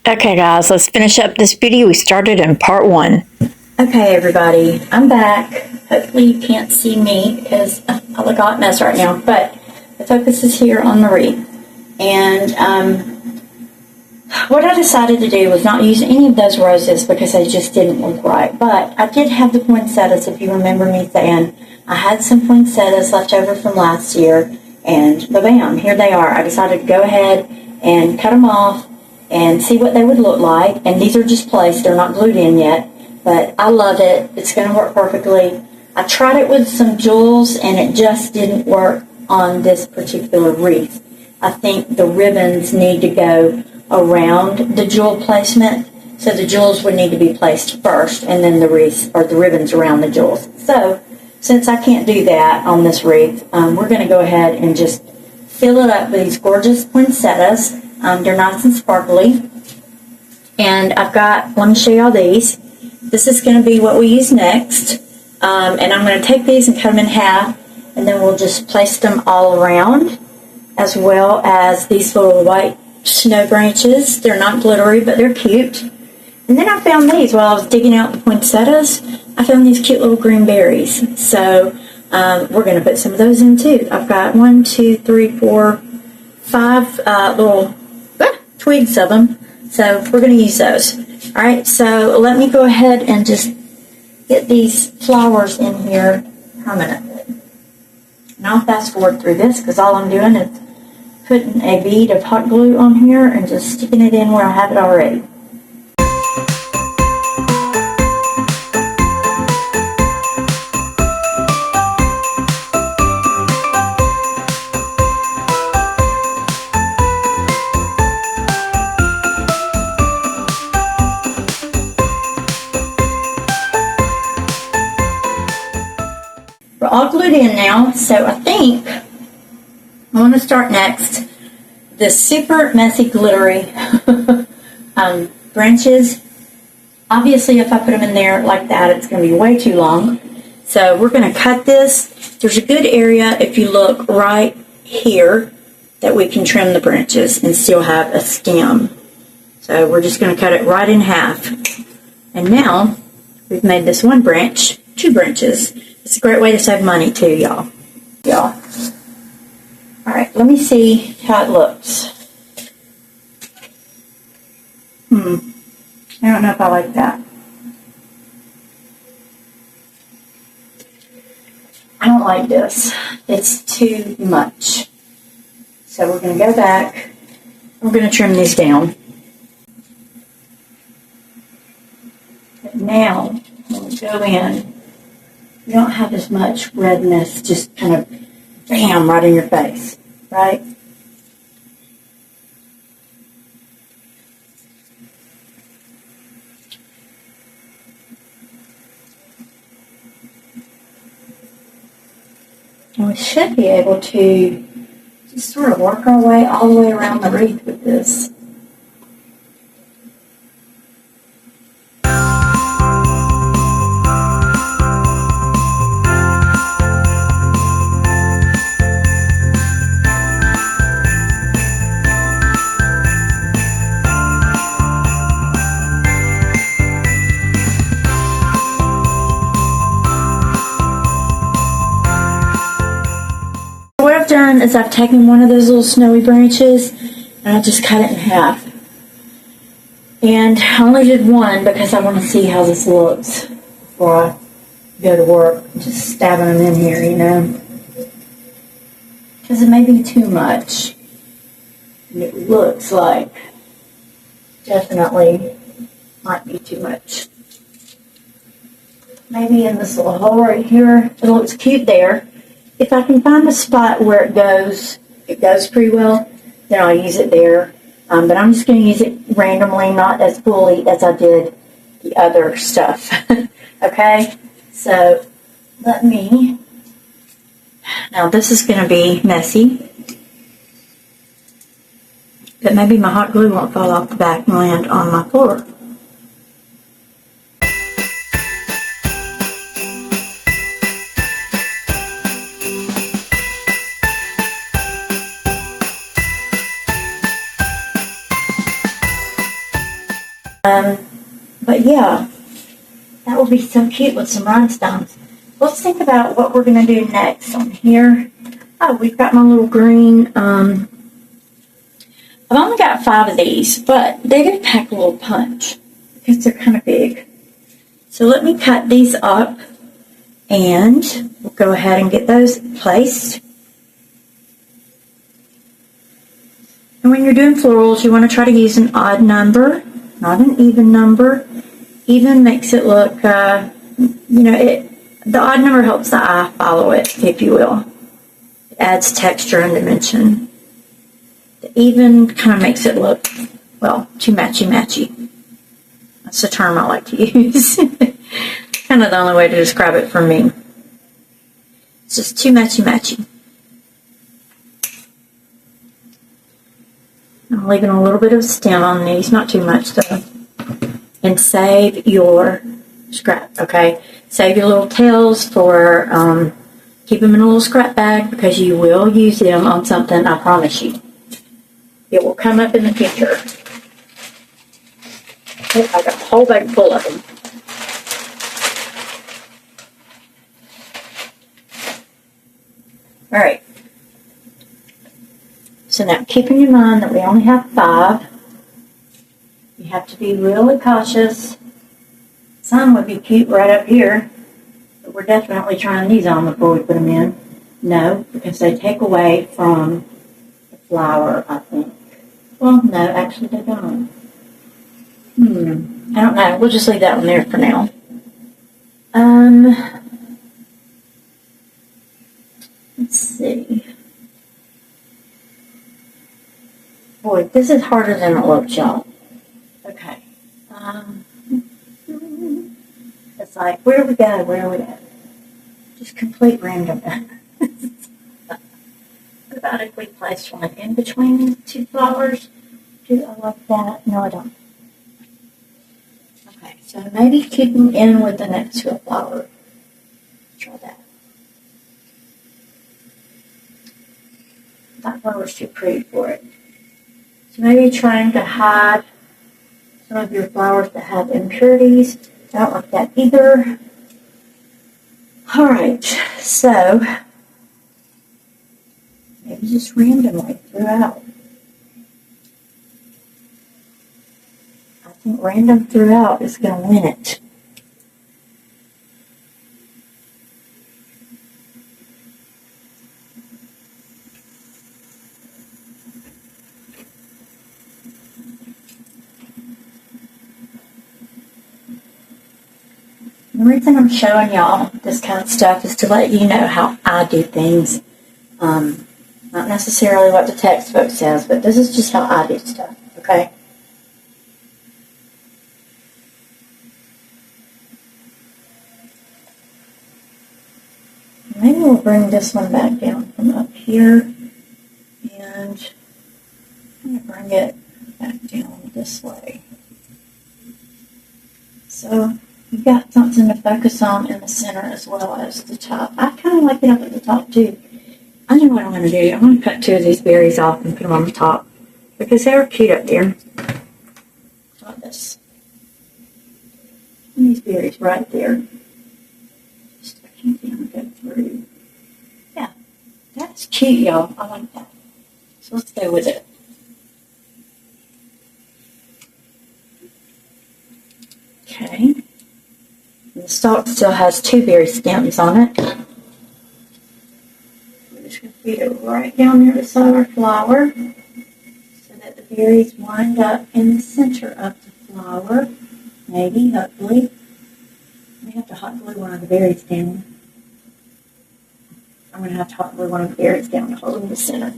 Okay, guys, let's finish up this video we started in part 1. Okay, everybody, I'm back. Hopefully you can't see me because I look a hot mess right now, but the focus is here on the wreath. And what I decided to do was not use any of those roses because they just didn't look right. But I did have the poinsettias, if you remember me saying. I had some poinsettias left over from last year, and bam, here they are. I decided to go ahead and cut them off and see what they would look like. And these are just placed, they're not glued in yet, but I love it. It's going to work perfectly. I tried it with some jewels and it just didn't work on this particular wreath. I think the ribbons need to go around the jewel placement, so the jewels would need to be placed first and then the wreath or the ribbons around the jewels. So since I can't do that on this wreath, we're going to go ahead and just fill it up with these gorgeous poinsettias. They're nice and sparkly. And I've got, let me show y'all these. This is going to be what we use next. And I'm going to take these and cut them in half. And then we'll just place them all around. As well as these little white snow branches. They're not glittery, but they're cute. And then I found these while I was digging out the poinsettias. I found these cute little green berries. So we're going to put some of those in too. I've got 1, 2, 3, 4, 5 little twigs of them, so we're going to use those. Alright, so let me go ahead and just get these flowers in here permanently. And I'll fast forward through this because all I'm doing is putting a bead of hot glue on here and just sticking it in where I have it already. We're all glued in now, so I think I'm going to start next. The super messy glittery branches. Obviously, if I put them in there like that, it's going to be way too long. So we're going to cut this. There's a good area, if you look right here, that we can trim the branches and still have a stem. So we're just going to cut it right in half. And now, we've made this one branch 2 branches. It's a great way to save money too, y'all. Alright, let me see how it looks. I don't know if I like that. I don't like this. It's too much. So we're going to go back. We're going to trim these down. But now, when we go in, you don't have as much redness just kind of bam right in your face, right? And we should be able to just sort of work our way all the way around the wreath with this. What I've done is I've taken one of those little snowy branches and I just cut it in half. And I only did one because I want to see how this looks before I go to work. Just stabbing them in here, you know. Because it may be too much. And it looks like definitely might be too much. Maybe in this little hole right here. It looks cute there. If I can find a spot where it goes pretty well, then I'll use it there. But I'm just going to use it randomly, not as fully as I did the other stuff. Okay? So, now this is going to be messy. But maybe my hot glue won't fall off the back and land on my floor. But yeah, that would be so cute with some rhinestones. Let's think about what we're going to do next on here. Oh, we've got my little green. I've only got 5 of these, but they do pack a little punch because they're kind of big. So let me cut these up and we'll go ahead and get those placed. And when you're doing florals, you want to try to use an odd number, not an even number. Even makes it look, the odd number helps the eye follow it, if you will. It adds texture and dimension. The even kind of makes it look, well, too matchy-matchy. That's the term I like to use. Kind of the only way to describe it for me. It's just too matchy-matchy. I'm leaving a little bit of stem on these, not too much though. And save your scrap, okay? Save your little tails for, keep them in a little scrap bag because you will use them on something, I promise you. It will come up in the future. Oh, I got a whole bag full of them. All right. So now, keeping in mind that we only have 5, you have to be really cautious. Some would be cute right up here, but we're definitely trying these on before we put them in. No, because they take away from the flower, I think. Well, no, actually they don't. I don't know. We'll just leave that one there for now. Let's see. Boy, this is harder than it looks, y'all. Okay. It's like, where do we go? Where do we go? Just complete random. What about if we place one in between 2 flowers? Do I like that? No, I don't. Okay, so maybe keeping in with the next to a flower. Try that. That flower's too pretty for it. So maybe trying to hide some of your flowers that have impurities. I don't like that either. Alright, so maybe just randomly throughout. I think random throughout is going to win it. The reason I'm showing y'all this kind of stuff is to let you know how I do things. Not necessarily what the textbook says, but this is just how I do stuff, okay? Maybe we'll bring this one back down from up here, and I'm going to bring it back down this way. So you've got something to focus on in the center as well as the top. I kind of like it up at the top too. I know what I'm going to do. I'm going to cut 2 of these berries off and put them on the top because they're cute up there. Like this. And these berries right there. Just I can't even go through. Yeah, that's cute, y'all. I like that. So let's go with it. Okay. And the stalk still has 2 berry stems on it. We're just going to feed it right down near the side of our flower so that the berries wind up in the center of the flower. Maybe, hopefully. We have to hot glue one of the berries down. I'm going to have to hot glue one of the berries down to hold in the center.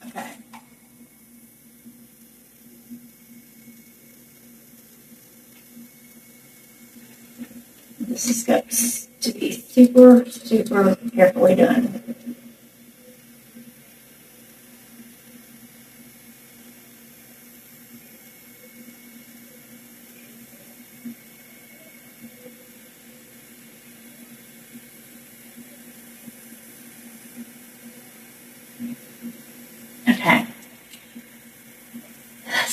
Okay. This is got to be super, super carefully done.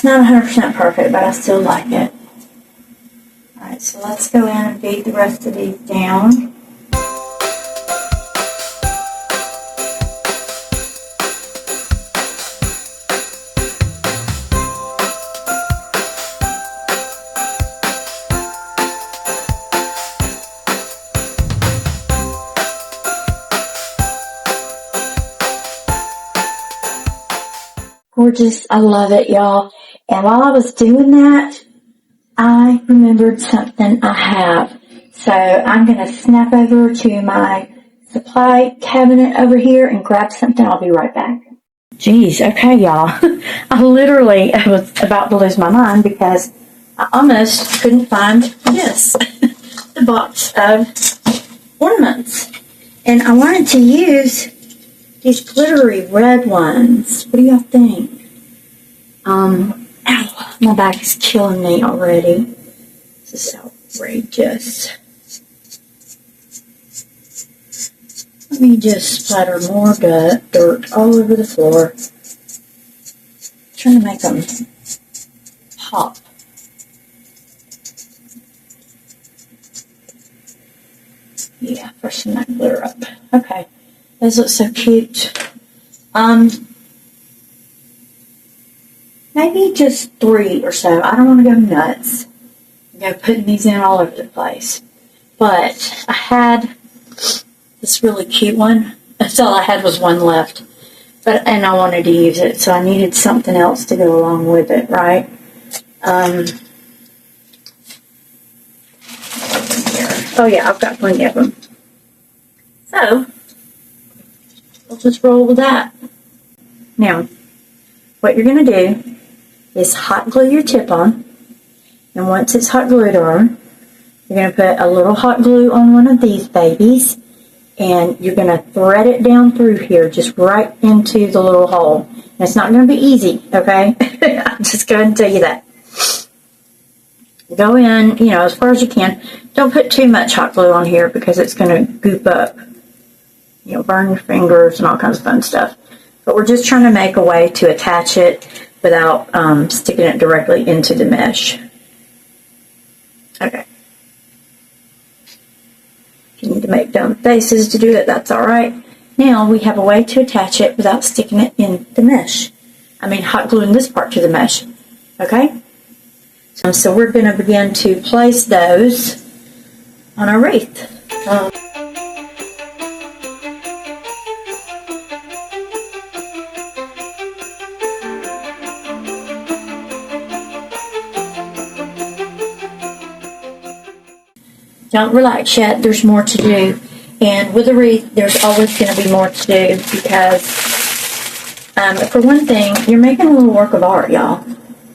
It's not 100% perfect, but I still like it. Alright, so let's go in and beat the rest of these down. Gorgeous. I love it, y'all. And while I was doing that, I remembered something I have. So I'm going to snap over to my supply cabinet over here and grab something. I'll be right back. Geez, okay, y'all. I was about to lose my mind because I almost couldn't find this, the box of ornaments. And I wanted to use these glittery red ones. What do y'all think? Ow, my back is killing me already. This is outrageous. Let me just splatter more dirt all over the floor. Trying to make them pop. Yeah, freshen that glitter up. Okay. Those look so cute. Maybe just 3 or so. I don't want to go nuts. Putting these in all over the place. But I had this really cute one. That's all I had was one left. And I wanted to use it, so I needed something else to go along with it, right? Oh yeah, I've got plenty of them. So, we'll just roll with that. Now, what you're going to do is hot glue your tip on. And once it's hot glued on, you're going to put a little hot glue on one of these babies. And you're going to thread it down through here, just right into the little hole. And it's not going to be easy, okay? I'm just going to tell you that. Go in, as far as you can. Don't put too much hot glue on here because it's going to goop up. Burn your fingers and all kinds of fun stuff. But we're just trying to make a way to attach it without sticking it directly into the mesh. Okay. If you need to make dumb faces to do it, that's alright. Now we have a way to attach it without sticking it in the mesh. Hot gluing this part to the mesh. Okay? So we're going to begin to place those on our wreath. Don't relax yet, there's more to do. And with a wreath, there's always going to be more to do because, for one thing, you're making a little work of art, y'all.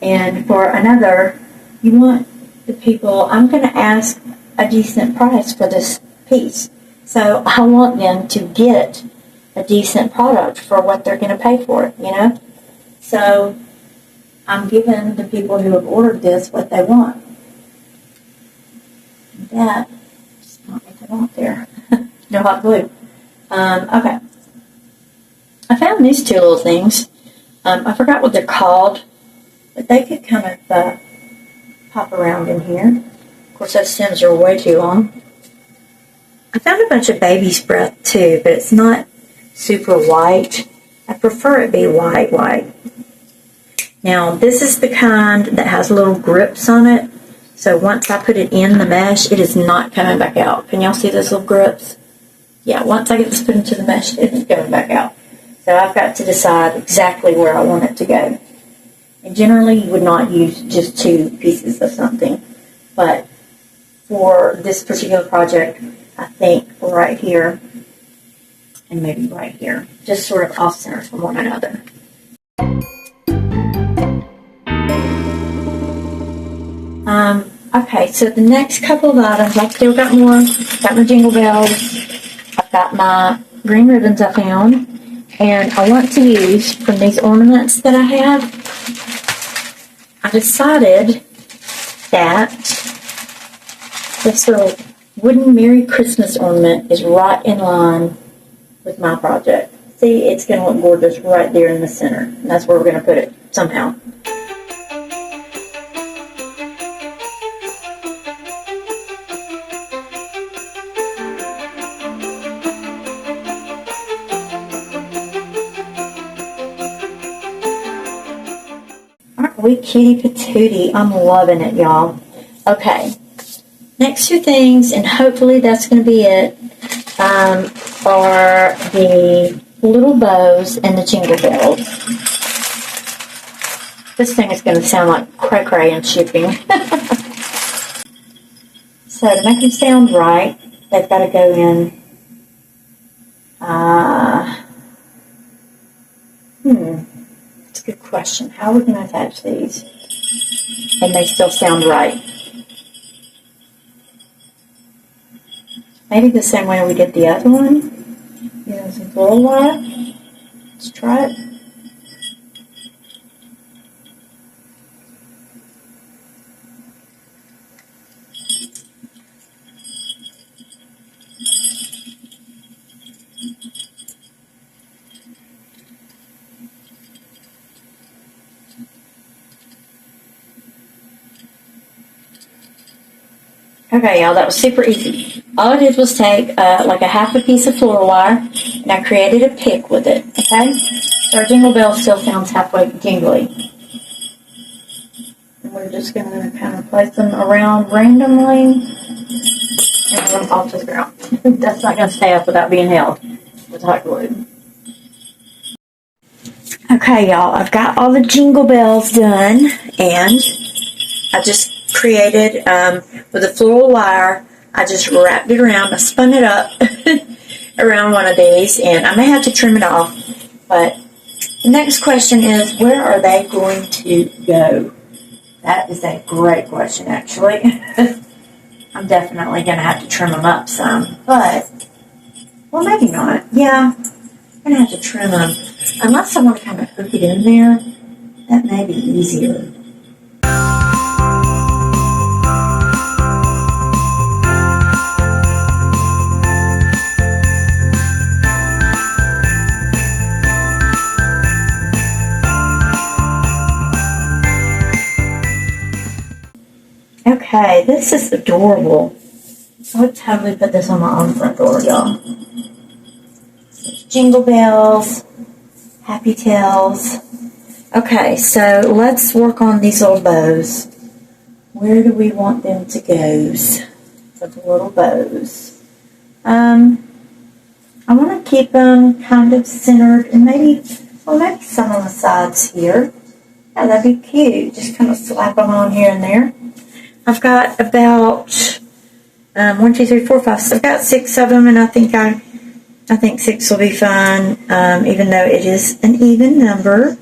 And for another, you want the people, I'm going to ask a decent price for this piece. So I want them to get a decent product for what they're going to pay for it, So I'm giving the people who have ordered this what they want. That is not what I want there. No hot glue. Okay. I found these 2 little things. I forgot what they're called, but they could kind of pop around in here. Of course, those stems are way too long. I found a bunch of baby's breath too, but it's not super white. I prefer it be white. Now, this is the kind that has little grips on it. So once I put it in the mesh, it is not coming back out. Can y'all see those little grips? Yeah, once I get this put into the mesh, it is coming back out. So I've got to decide exactly where I want it to go. And generally, you would not use just 2 pieces of something. But for this particular project, I think right here and maybe right here, just sort of off-center from one another. Okay, so the next couple of items, I've still got more. Got my jingle bells. I've got my green ribbons I found. And I want to use, from these ornaments that I have, I decided that this little wooden Merry Christmas ornament is right in line with my project. See, it's going to look gorgeous right there in the center. And that's where we're going to put it, somehow. Sweet cutie patootie. I'm loving it, y'all. Okay. Next two things, and hopefully that's going to be it, are the little bows and the jingle bells. This thing is going to sound like cray-cray in shipping. So to make them sound right, they've got to go in, that's a good question. How are we going to attach these? And they still sound right. Maybe the same way we did the other one. Some floral wire. Let's try it. Okay, y'all, that was super easy. All I did was take like a half a piece of floral wire, and I created a pick with it, okay? So our jingle bell still sounds halfway jingly. And we're just going to kind of place them around randomly and then off to the ground. That's not going to stay up without being held with hot glue. Okay, y'all, I've got all the jingle bells done, and I just created with a floral wire. I just wrapped it around. I spun it up around one of these, and I may have to trim it off. But the next question is, where are they going to go? That is a great question, actually. I'm definitely going to have to trim them up some, but, well, maybe not. Yeah, I'm going to have to trim them. Unless I want to kind of hook it in there, that may be easier. Okay, this is adorable. I would totally put this on my own front door, y'all. Jingle bells, happy tails. Okay, so let's work on these little bows. Where do we want them to go for the little bows? I want to keep them kind of centered, and maybe some on the sides here. Yeah, that'd be cute. Just kind of slap them on here and there. I've got about 1, 2, 3, 4, 5. So I've got 6 of them, and I think 6 will be fine. Even though it is an even number,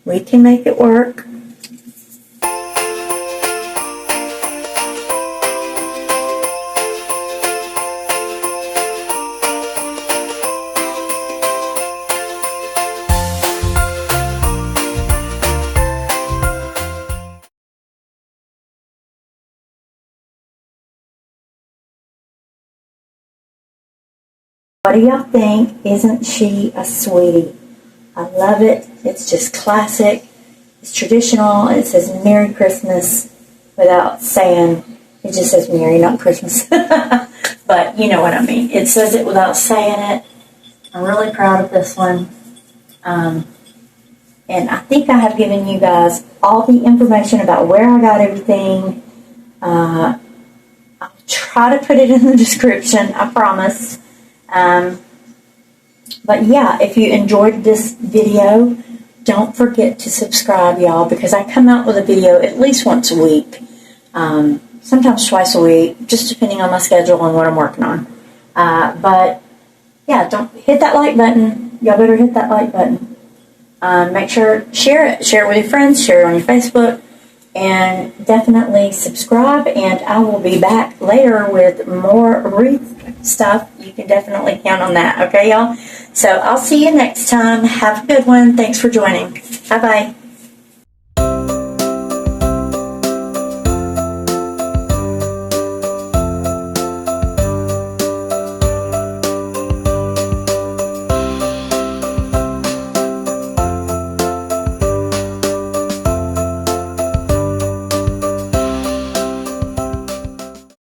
we can make it work. What do y'all think? Isn't she a sweetie? I love it. It's just classic. It's traditional. And it says Merry Christmas without saying, it just says Merry, not Christmas. But you know what I mean. It says it without saying it. I'm really proud of this one. And I think I have given you guys all the information about where I got everything. I'll try to put it in the description, I promise. But yeah, if you enjoyed this video, don't forget to subscribe, y'all, because I come out with a video at least once a week, sometimes twice a week, just depending on my schedule and what I'm working on. But yeah, don't hit that like button. Y'all better hit that like button. Make sure, share it with your friends, share it on your Facebook, and definitely subscribe, and I will be back later with more wreath stuff. You can definitely count on that, okay, y'all? So I'll see you next time. Have a good one. Thanks for joining. Bye-bye.